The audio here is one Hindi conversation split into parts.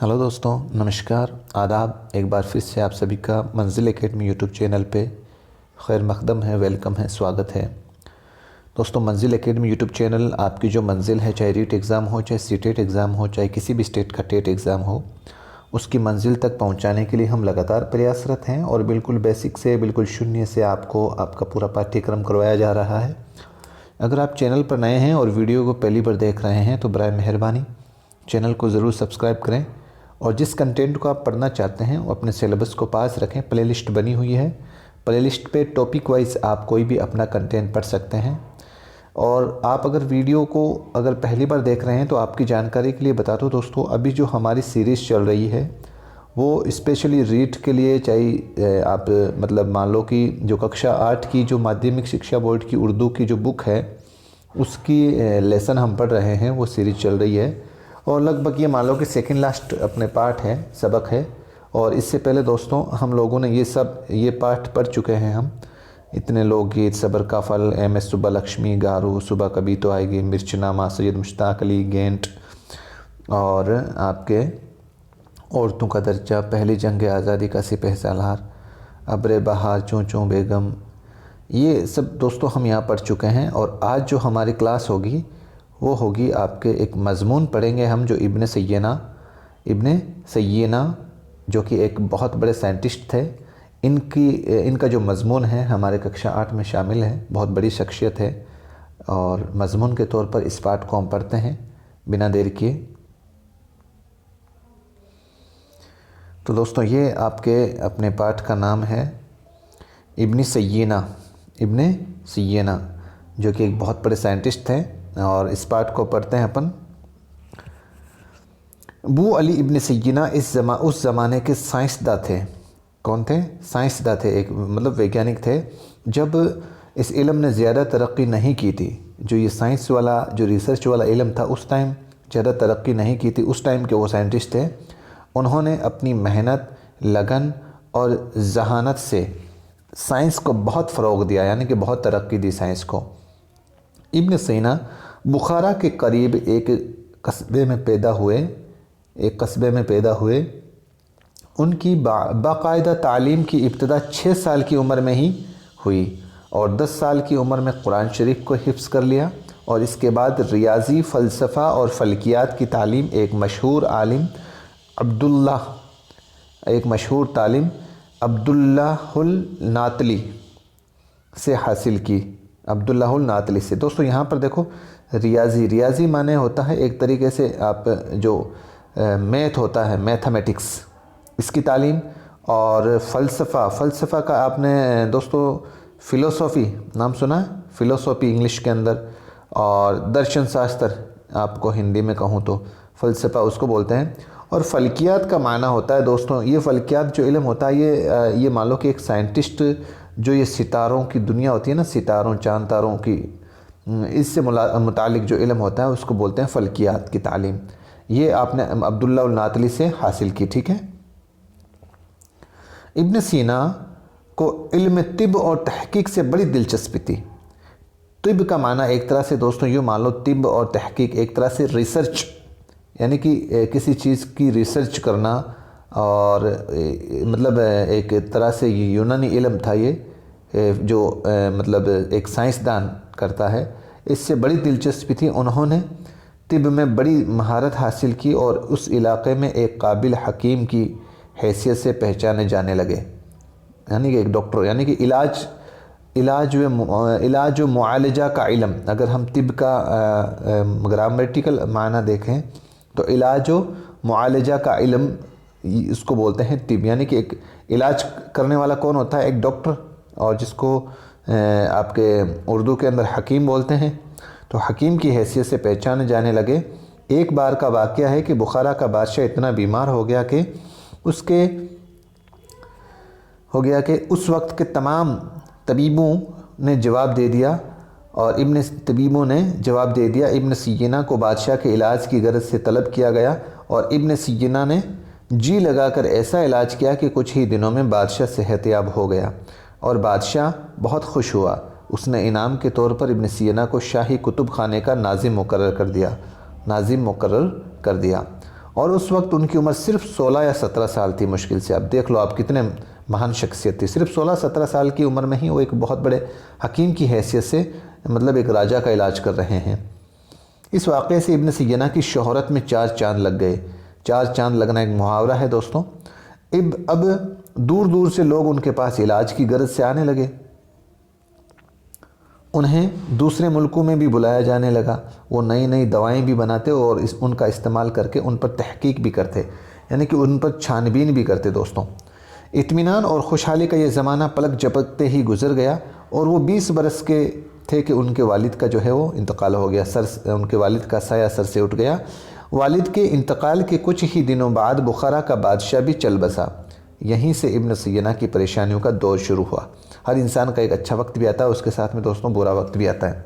हेलो दोस्तों, नमस्कार, आदाब। एक बार फिर से आप सभी का मंजिल एकेडमी यूट्यूब चैनल पे खैर मकदम है, वेलकम है, स्वागत है। दोस्तों, मंजिल एकेडमी यूट्यूब चैनल आपकी जो मंजिल है, चाहे रीट एग्ज़ाम हो, चाहे सीटेट एग्ज़ाम हो, चाहे किसी भी स्टेट का टेट एग्ज़ाम हो, उसकी मंजिल तक पहुंचाने के लिए हम लगातार प्रयासरत हैं और बिल्कुल बेसिक से बिल्कुल शून्य से आपको आपका पूरा पाठ्यक्रम करवाया जा रहा है। अगर आप चैनल पर नए हैं और वीडियो को पहली बार देख रहे हैं तो बराए मेहरबानी चैनल को ज़रूर सब्सक्राइब करें और जिस कंटेंट को आप पढ़ना चाहते हैं वो अपने सिलेबस को पास रखें। प्लेलिस्ट बनी हुई है, प्लेलिस्ट पे टॉपिक वाइज आप कोई भी अपना कंटेंट पढ़ सकते हैं। और आप अगर वीडियो को अगर पहली बार देख रहे हैं तो आपकी जानकारी के लिए बता दूं दोस्तों, अभी जो हमारी सीरीज़ चल रही है वो स्पेशली रीट के लिए, चाहे आप मतलब मान लो कि जो कक्षा 8 की जो माध्यमिक शिक्षा बोर्ड की उर्दू की जो बुक है उसकी लेसन हम पढ़ रहे हैं, वो सीरीज़ चल रही है और लगभग ये मान लो कि सेकंड लास्ट अपने पार्ट है, सबक है। और इससे पहले दोस्तों हम लोगों ने ये पाठ पढ़ चुके हैं। हम इतने लोकगीत, सबर का फल, एम.एस. सुब्बालक्ष्मी, गारू, सुबह कभी तो आएगी, मिर्चनामा, सैयद मुश्ताक अली, गेंट और आपके औरतों का दर्जा, पहली जंग आज़ादी का सिपह सालार, अब्र बहार, चूँ चूँ बेगम, ये सब दोस्तों हम यहाँ पढ़ चुके हैं। और आज जो हमारी क्लास होगी वो होगी आपके एक मज़मून पढ़ेंगे हम जो इब्न सय्यना जो कि एक बहुत बड़े साइंटिस्ट थे। इनका जो मज़मून है हमारे कक्षा 8 में शामिल है, बहुत बड़ी शख्सियत है और मज़मून के तौर पर इस पाठ को हम पढ़ते हैं बिना देर किए। तो दोस्तों ये आपके अपने पाठ का नाम है इब्न सय्यना जो कि एक बहुत बड़े साइंटिस्ट थे और इस पाठ को पढ़ते हैं अपन। अबू अली इब्न सय्यना उस ज़माने के साइंसदा थे। कौन थे? साइंसदा थे, एक मतलब वैज्ञानिक थे जब इस इल्म ने ज़्यादा तरक्की नहीं की थी। जो ये साइंस वाला जो रिसर्च वाला इल्म था उस टाइम ज़्यादा तरक्की नहीं की थी। उस टाइम के वो साइंटिस्ट थे। उन्होंने अपनी मेहनत, लगन और जहानत से साइंस को बहुत फ़रोग़ दिया, यानी कि बहुत तरक्की दी साइंस को। इब्न सय्यना बुखारा के करीब एक कस्बे में पैदा हुए। उनकी बाकायदा तालीम की इब्तिदा 6 साल की उम्र में ही हुई और 10 साल की उम्र में कुरान शरीफ को हिफ्ज़ कर लिया। और इसके बाद रियाज़ी, फ़लसफ़ा और फ़ल्कियात की तालीम एक मशहूर तालिम अब्दुल्लाहुल नातली से हासिल की। अब्दुल्लाहुल नातली से। दोस्तों यहाँ पर देखो, रियाज़ी माने होता है एक तरीके से आप जो मैथ होता है, मैथमेटिक्स, इसकी तालीम। और फ़लसफ़ा का आपने दोस्तों फ़िलोसॉफ़ी नाम सुना है? फ़िलोसॉफ़ी इंग्लिश के अंदर। और दर्शन शास्त्र आपको हिंदी में कहूँ तो फ़लसफ़ा उसको बोलते हैं। और फ़ल्कियात का माना होता है दोस्तों, ये फ़ल्कियात जो इल्म होता है ये मान लो कि एक साइंटिस्ट जो ये सितारों की दुनिया होती है ना, सितारों चाँद तारों की, इससे मुतालिक जो इल्म होता है उसको बोलते हैं फ़ल्कियात की तालीम। ये आपने अब्दुल्लाहुल नातली से हासिल की, ठीक है। इब्न सीना को इल्म तिब और तहकीक से बड़ी दिलचस्पी थी। तिब का माना एक तरह से दोस्तों यूँ मान लो, तिब और तहकीक एक तरह से रिसर्च, यानी कि किसी चीज़ की रिसर्च करना। और मतलब एक तरह से यूनानी इल्म था ये, जो मतलब एक साइंसदान करता है, इससे बड़ी दिलचस्पी थी। उन्होंने तिब में बड़ी महारत हासिल की और उस इलाक़े में एक काबिल हकीम की हैसियत से पहचाने जाने लगे। यानी कि एक डॉक्टर, यानी कि इलाज व मुआलजा का इल्म। अगर हम तिब का ग्रामेटिकल माना देखें तो इलाज व मुआलजा का इल्म इसको बोलते हैं तिब। यानी कि एक इलाज करने वाला कौन होता है? एक डॉक्टर, और जिसको आपके उर्दू के अंदर हकीम बोलते हैं। तो हकीम की हैसियत से पहचाने जाने लगे। एक बार का वाक़या है कि बुखारा का बादशाह इतना बीमार हो गया कि उस वक्त के तमाम तबीबों ने जवाब दे दिया और इब्न सय्यना को बादशाह के इलाज की गरज से तलब किया गया। और इब्न सय्यना ने जी लगाकर ऐसा इलाज किया कि कुछ ही दिनों में बादशाह सेहतयाब हो गया और बादशाह बहुत खुश हुआ। उसने इनाम के तौर पर इब्न सय्यना को शाही कुतुब खाने का नाजिम मुकर्रर कर दिया। और उस वक्त उनकी उम्र सिर्फ 16 या 17 साल थी। मुश्किल से आप देख लो आप कितने महान शख्सियत थी। सिर्फ 16-17 साल की उम्र में ही वो एक बहुत बड़े हकीम की हैसियत से मतलब एक राजा का इलाज कर रहे हैं। इस वाक़े से इब्न सिय्यना की शोहरत में 4 चांद लग गए। 4 चांद लगना एक मुहावरा है दोस्तों। अब दूर दूर से लोग उनके पास इलाज की गर्ज से आने लगे। उन्हें दूसरे मुल्कों में भी बुलाया जाने लगा। वो नई नई दवाएं भी बनाते और उनका इस्तेमाल करके उन पर तहकीक भी करते, यानी कि उन पर छानबीन भी करते दोस्तों। इत्मीनान और खुशहाली का ये ज़माना पलक झपकते ही गुजर गया और वो 20 बरस के थे कि उनके वालिद का जो है वो इंतकाल हो गया। उनके वालिद का साया सर से उठ गया। वालिद के इंतकाल के कुछ ही दिनों बाद बुखारा का बादशाह भी चल बसा। यहीं से इब्न सिय्यना की परेशानियों का दौर शुरू हुआ। हर इंसान का एक अच्छा वक्त भी आता है, उसके साथ में दोस्तों बुरा वक्त भी आता है।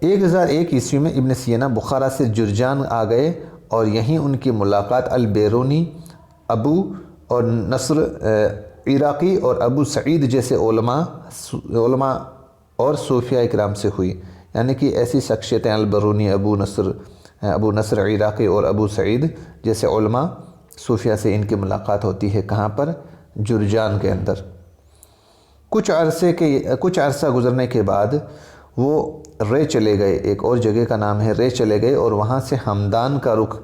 1001 ईस्वी में इब्न सिय्यना बुखारा से जुर्जान आ गए और यहीं उनकी मुलाकात अल-बेरूनी, अबू और नस्र इराक़ी और अबू सईद जैसे उलमा और सूफिया इकराम से हुई। यानी कि ऐसी शख्सियतें अल-बेरूनी, अबू नस्र इराक़ी और अबू सईद जैसे उलमा सूफिया से इनकी मुलाकात होती है। कहाँ पर? जुर्जान के अंदर। कुछ अरसा गुजरने के बाद वो रे चले गए। एक और जगह का नाम है रे चले गए और वहाँ से हमदान का रुख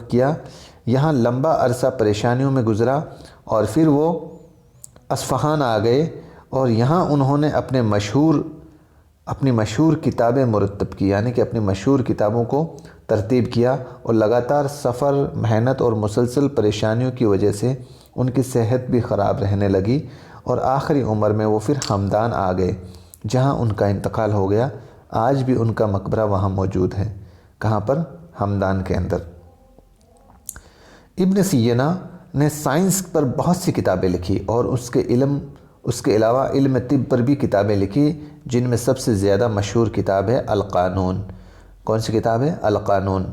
किया। यहाँ लंबा अरसा परेशानियों में गुजरा और फिर वो अस्फ़हान आ गए और यहाँ उन्होंने अपनी मशहूर किताबें मुरत्तब की, यानी कि अपनी मशहूर किताबों को तरतीब किया। और लगातार सफ़र, मेहनत और मुसलसल परेशानियों की वजह से उनकी सेहत भी ख़राब रहने लगी और आखिरी उम्र में वो फिर हमदान आ गए, जहाँ उनका इंतकाल हो गया। आज भी उनका मकबरा वहाँ मौजूद है। कहाँ पर? हमदान के अंदर। इब्न सिय्यना ने साइंस पर बहुत सी किताबें लिखी और उसके अलावा इल्म तिब पर भी किताबें लिखी, जिनमें सबसे ज़्यादा मशहूर किताब है अल-क़ानून। कौन सी किताब है? अल-क़ानून।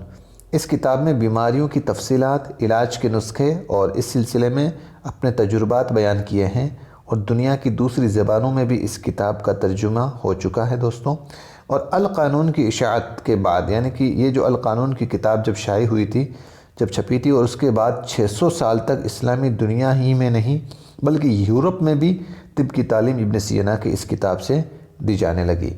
इस किताब में बीमारियों की तफसीलात, इलाज के नुस्खे और इस सिलसिले में अपने तजुर्बात बयान किए हैं और दुनिया की दूसरी ज़बानों में भी इस किताब का तर्जुमा हो चुका है दोस्तों। और अल-क़ानून की इशाअत के बाद, यानी कि ये जो अल-क़ानून की किताब जब शाये हुई थी, जब छपी थी, और उसके बाद 600 साल तक इस्लामी दुनिया ही में नहीं बल्कि यूरोप में भी तिब की तालीम इब्न सिय्यना की इस किताब से दी जाने लगी।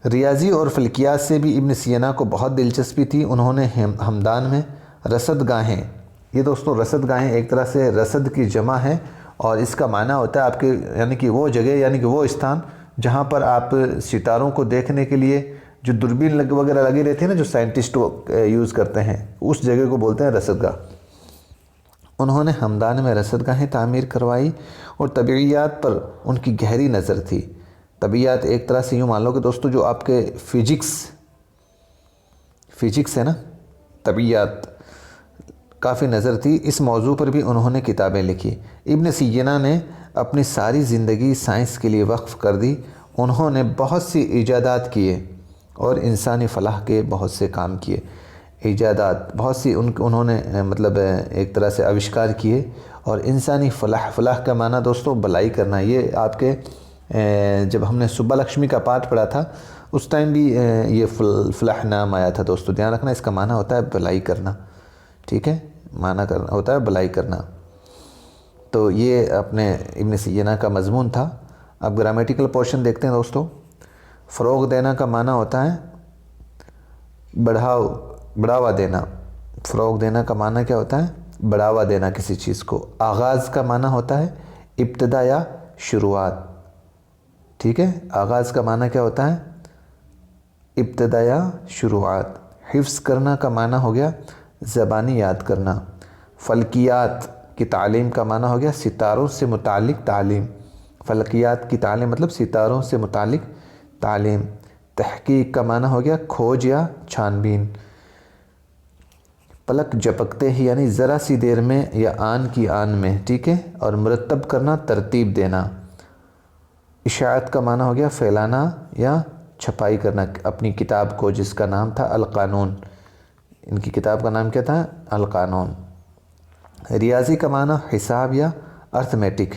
रियाजी और फल्कियात से भी इब्न सिय्यना को बहुत दिलचस्पी थी। उन्होंने हमदान में रसदगाहें, ये दोस्तों रसदगाहें एक तरह से रसद की जमा है और इसका माना होता है आपके, यानी कि वो जगह, यानी कि वो स्थान जहाँ पर आप सितारों को देखने के लिए जो दूरबीन वगैरह लगी रहती है ना, जो साइंटिस्ट यूज़ करते हैं, उस जगह को बोलते हैं रसदगाह। उन्होंने हमदान में रसदगाहें तामीर करवाई और तबीयत पर उनकी गहरी नज़र थी। तबीयत एक तरह से यूँ मान लो कि दोस्तों जो आपके फ़िज़िक्स है ना, तबीयत काफ़ी नज़र थी। इस मौजू पर भी उन्होंने किताबें लिखी। इब्न सिय्यना ने अपनी सारी ज़िंदगी साइंस के लिए वक्फ़ कर दी। उन्होंने बहुत सी इजादात किए और इंसानी फ़लाह के बहुत से काम किए। इजादात बहुत सी उन्होंने मतलब एक तरह से आविष्कार किए। और इंसानी फ़लाह का माना दोस्तों भलाई करना। ये आपके जब हमने सुब्बा लक्ष्मी का पाठ पढ़ा था उस टाइम भी ये फ़लाह नाम आया था दोस्तों, ध्यान रखना। इसका माना होता है भलाई करना, ठीक है, माना करना होता है भलाई करना। तो ये अपने इब्न सिय्यना का मज़मून था। अब ग्रामेटिकल पोर्शन देखते हैं दोस्तों। फ़रोग़ देना का माना होता है बढ़ावा देना। फ़रोग़ देना का माना क्या होता है? बढ़ावा देना किसी चीज़ को। आगाज़ का माना होता है इब्तिदा या शुरुआत, ठीक है। आगाज़ का माना क्या होता है? इब्तिदा या शुरुआत। हिफ्ज़ करना का माना हो गया ज़बानी याद करना। फ़ल्कियात की तालीम का माना हो गया सितारों से मुतालिक तालीम। फ़ल्कियात की तालीम मतलब सितारों से मुतालिक तालीम। तहक़ीक़ का माना हो गया खोज या छानबीन। पलक झपकते ही यानी ज़रा सी देर में या आन की आन में, ठीक है। और मुरत्तब करना, तरतीब देना। इशाअत का माना हो गया फैलाना या छपाई करना। अपनी किताब को जिसका नाम था अल-क़ानून, इनकी किताब का नाम क्या था? अल-क़ानून। रियाज़ी का माना हिसाब या अर्थमेटिक,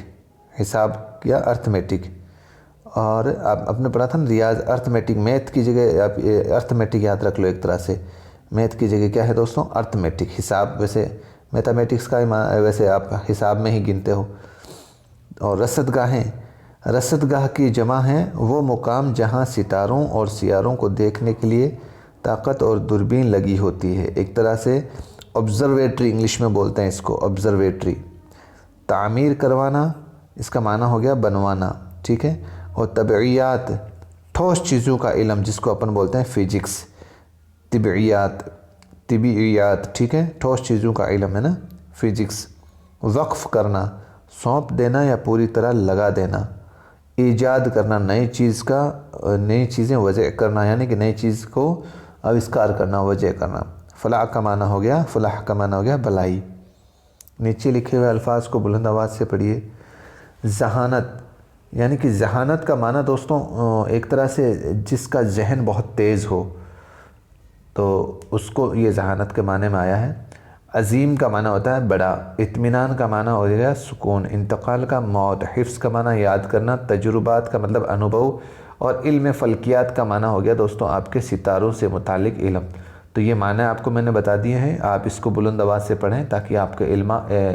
हिसाब या अर्थमेटिक। और आप आपने पढ़ा था ना रियाज, अर्थमेटिक, मैथ की जगह आप अर्थमेटिक याद रख लो एक तरह से। मैथ की जगह क्या है दोस्तों, अर्थमेटिक, हिसाब। वैसे मैथमेटिक्स का वैसे आप हिसाब में ही गिनते हो। और रसदगाहें, रसदगाह की जमा है वो मुकाम जहाँ सितारों और सियारों को देखने के लिए ताकत और दूरबीन लगी होती है। एक तरह से ऑब्ज़र्वेटरी इंग्लिश में बोलते हैं इसको, ऑब्ज़र्वेटरी। तामीर करवाना, इसका माना हो गया बनवाना, ठीक है। और तबइयात, ठोस चीज़ों का इल्म जिसको अपन बोलते हैं फ़िज़िक्स, तिबियात, तिबियात, ठीक है, ठोस चीज़ों का इल्म है ना फ़िज़िक्स। वक्फ़ करना, सौंप देना या पूरी तरह लगा देना। ईजाद करना, नई चीज़ का, नई चीज़ें वज़ह करना, यानी कि नई चीज़ को आविष्कार करना, वज़ह करना। फ़लाह का माना हो गया, फ़लाह का माना हो गया भलाई। नीचे लिखे हुए अल्फाज को बुलंद आवाज़ से पढ़िए। ज़हानत, यानी कि ज़हानत का माना दोस्तों एक तरह से जिसका जहन बहुत तेज़ हो, तो उसको ये ज़हानत के माने में आया है। अज़ीम का माना होता है बड़ा। इत्मीनान का माना हो गया सुकून। इंतकाल का मौत। हिफ्ज़ का माना याद करना। तजुर्बात का मतलब अनुभव। और इल्म फ़ल्कियात का माना हो गया दोस्तों आपके सितारों से मुतालिक इल्म। तो ये माना आपको मैंने बता दिए हैं, आप इसको बुलंद आवाज़ से पढ़ें ताकि आपके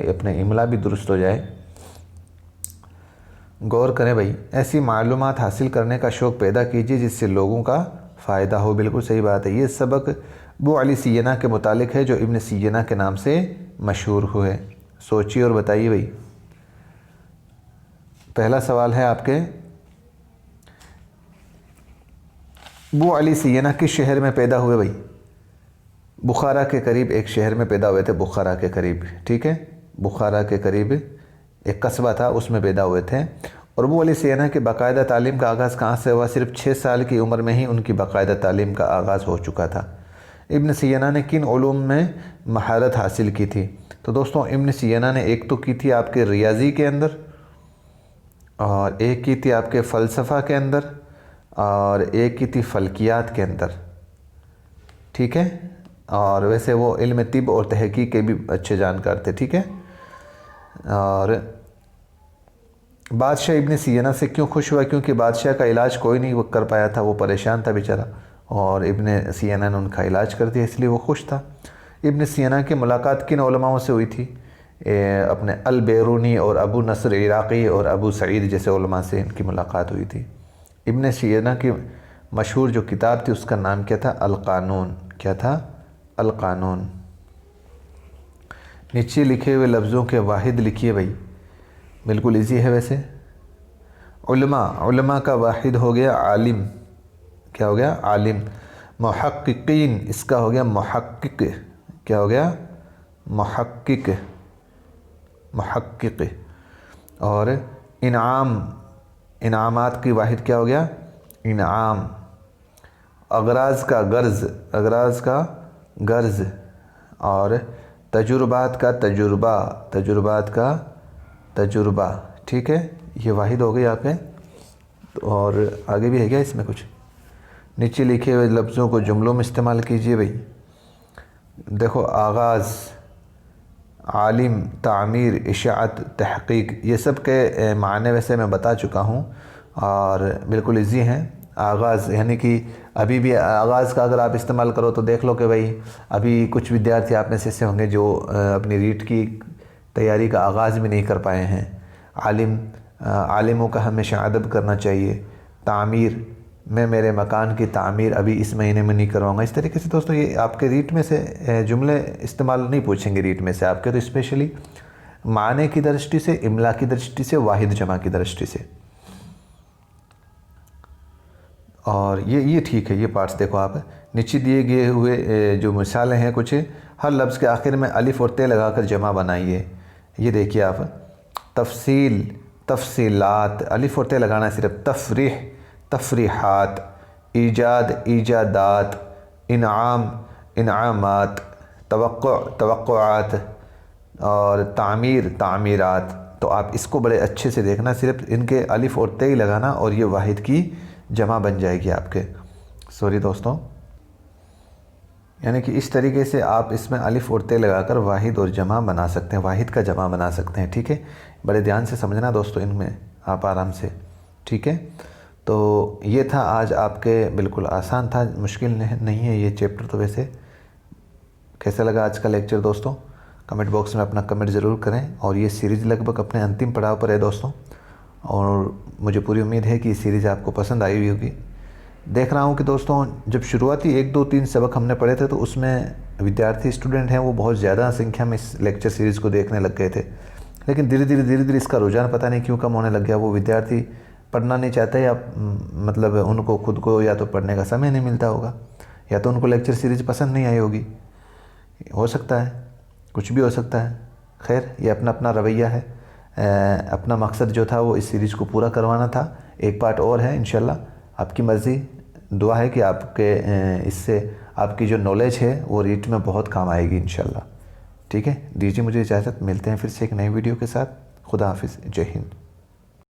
अपने इमला भी दुरुस्त हो जाए। गौर करें भाई, ऐसी मालूमात हासिल करने का शौक़ पैदा कीजिए जिससे लोगों का फ़ायदा हो। बिल्कुल सही बात है। ये सबक अबू अली सीना के मुतालिक है जो इब्न सीना के नाम से मशहूर हुए। सोचिए और बताइए भाई। पहला सवाल है आपके, अबू अली सीना किस शहर में पैदा हुए भाई? बुखारा के करीब एक शहर में पैदा हुए थे, बुखारा के करीब, ठीक है। बुखारा के करीब एक कस्बा था, उसमें पैदा हुए थे। और अबू अली सीना की बाकायदा तालीम का आगाज़ कहाँ से हुआ? सिर्फ 6 साल की उम्र में ही उनकी बाकायदा तालीम का आगाज़ हो चुका था। इब्न सीना ने किन उलूम में महारत हासिल की थी? तो दोस्तों इब्न सीना ने एक तो की थी आपके रियाजी के अंदर, और एक की थी आपके फ़लसफ़ा के अंदर, और एक की थी फ़ल्कियात के अंदर, ठीक है। और वैसे वो इल्म तिब और तहक़ीक़ के भी अच्छे जानकार थे, ठीक है। और बादशाह इब्न सीना से क्यों खुश हुआ? क्योंकि बादशाह का इलाज कोई नहीं वो कर पाया था, वो परेशान था बेचारा, और इब्न सीना ने उनका इलाज कर दिया, इसलिए वो खुश था। इब्न सीना की मुलाकात किन उलमाओं से हुई थी? अपने अल बैरूनी और अबू नसर इराक़ी और अबू सईद जैसे उलमा से इनकी मुलाकात हुई थी। इब्न सीना की मशहूर जो किताब थी उसका नाम क्या था? अल क़ानून। क्या था? अल क़ानून। नीचे लिखे हुए लफ्ज़ों के वाहिद लिखिए भाई, बिल्कुल इजी है वैसे। उलमा, उलमा का वाहिद हो गया आलिम। क्या हो गया? आलिम। मुहक्किकीन, इसका हो गया मुहक्किक। क्या हो गया? मुहक्किक, मुहक्किक। और इनाम, इनामात की वाहिद क्या हो गया? इनाम। अगराज का गर्ज, अगराज का गर्ज। और तजुर्बात का तजुर्बा, तजुर्बात का तजुर्बा, ठीक है। ये वाहिद हो गई यहाँ पे। और आगे भी है क्या इसमें कुछ? नीचे लिखे हुए लफ्ज़ों को जुमलों में इस्तेमाल कीजिए भाई। देखो, आगाज़, आलिम, तामीर, इशाअत, तहक़ीक़, ये सब के माने वैसे मैं बता चुका हूँ और बिल्कुल इजी हैं। आगाज़ यानी कि अभी भी आगाज़ का अगर आप इस्तेमाल करो तो देख लो कि भाई अभी कुछ विद्यार्थी आप में से ऐसे होंगे जो अपनी रीट की तैयारी का आगाज़ भी नहीं कर पाए हैं। आलिम, आलिमों का हमेशा अदब करना चाहिए। तामीर, मैं मेरे मकान की तामीर अभी इस महीने में नहीं करवाऊँगा। इस तरीके से दोस्तों ये आपके रीट में से जुमले इस्तेमाल नहीं पूछेंगे रीट में से आपके, तो स्पेशली माने की दृष्टि से, इमला की दृष्टि से, वाहिद जमा की दृष्टि से। और ये ठीक है। ये पार्ट्स देखो आप, नीचे दिए गए हुए जो मिसालें हैं कुछ, हर लफ्ज़ के आखिर में अलिफ और ते लगाकर जमा बनाइए। ये देखिए आप, तफसील, तफसीलात, अलिफ और ते लगाना सिर्फ। तफरीह, तफरीहात। ईजाद, ईजादात। इनाम, इनामात। तवक्को, तवक्कुआत। और तामीर, तामीरात। तो आप इसको बड़े अच्छे से देखना, सिर्फ इनके अलिफ और ते ही लगाना और ये वाहिद की जमा बन जाएगी आपके। सॉरी दोस्तों, यानी कि इस तरीके से आप इसमें अलिफ और ते लगाकर वाहिद और जमा बना सकते हैं, वाहिद का जमा बना सकते हैं, ठीक है। बड़े ध्यान से समझना दोस्तों इनमें आप आराम से, ठीक है। तो ये था आज आपके, बिल्कुल आसान था, मुश्किल नहीं है ये चैप्टर। तो वैसे कैसा लगा आज का लेक्चर दोस्तों? कमेंट बॉक्स में अपना कमेंट ज़रूर करें। और ये सीरीज़ लगभग अपने अंतिम पड़ाव पर है दोस्तों, और मुझे पूरी उम्मीद है कि ये सीरीज़ आपको पसंद आई हुई होगी। देख रहा हूँ कि दोस्तों जब शुरुआती 1 2 3 सबक हमने पढ़े थे तो उसमें विद्यार्थी स्टूडेंट हैं वो बहुत ज़्यादा संख्या में इस लेक्चर सीरीज़ को देखने लग गए थे, लेकिन धीरे धीरे इसका रुझान पता नहीं क्यों कम होने लग गया। वो विद्यार्थी पढ़ना नहीं चाहते, या मतलब उनको खुद को या तो पढ़ने का समय नहीं मिलता होगा, या तो उनको लेक्चर सीरीज़ पसंद नहीं आई होगी, हो सकता है, कुछ भी हो सकता है। खैर, ये अपना अपना रवैया है। अपना मकसद जो था वो इस सीरीज़ को पूरा करवाना था। एक पार्ट और है इंशाल्लाह, आपकी मर्ज़ी। दुआ है कि आपके इससे आपकी जो नॉलेज है वो रीट में बहुत काम आएगी इंशाल्लाह। ठीक है, दीजिए मुझे इजाज़त, मिलते हैं फिर से एक नई वीडियो के साथ। खुदा हाफिज़, जय हिंद।